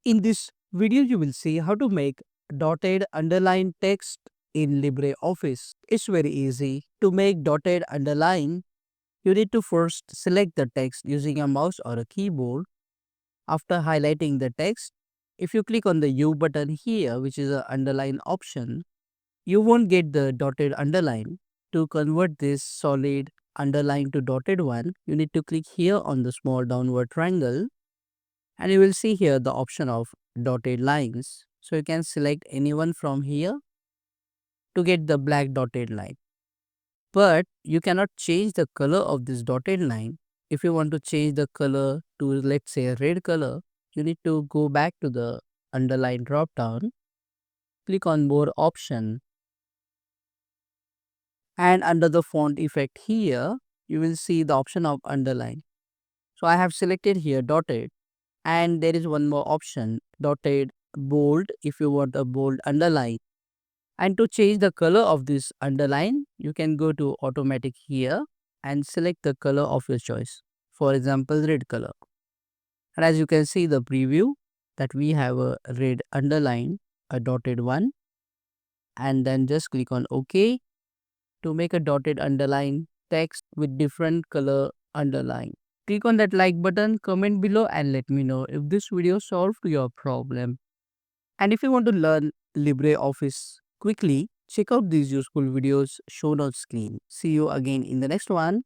In this video, you will see how to make dotted underline text in LibreOffice. It's very easy. To make dotted underline, you need to first select the text using a mouse or a keyboard. After highlighting the text, if you click on the U button here, which is an underline option, you won't get the dotted underline. To convert this solid underline to dotted one, you need to click here on the small downward triangle and you will see here the option of dotted lines. So you can select anyone from here to get the black dotted line. But you cannot change the color of this dotted line. If you want to change the color to, let's say, a red color, you need to go back to the underline drop down, click on more option, and under the font effect here, you will see the option of underline. So I have selected here dotted, and there is one more option, dotted bold, if you want a bold underline. And to change the color of this underline, you can go to automatic here and select the color of your choice. For example, red color. And as you can see the preview that we have a red underline, a dotted one, and then just click on OK to make a dotted underline text with different color underline. Click on that like button, comment below and let me know if this video solved your problem. And if you want to learn LibreOffice quickly, check out these useful videos shown on screen. See you again in the next one.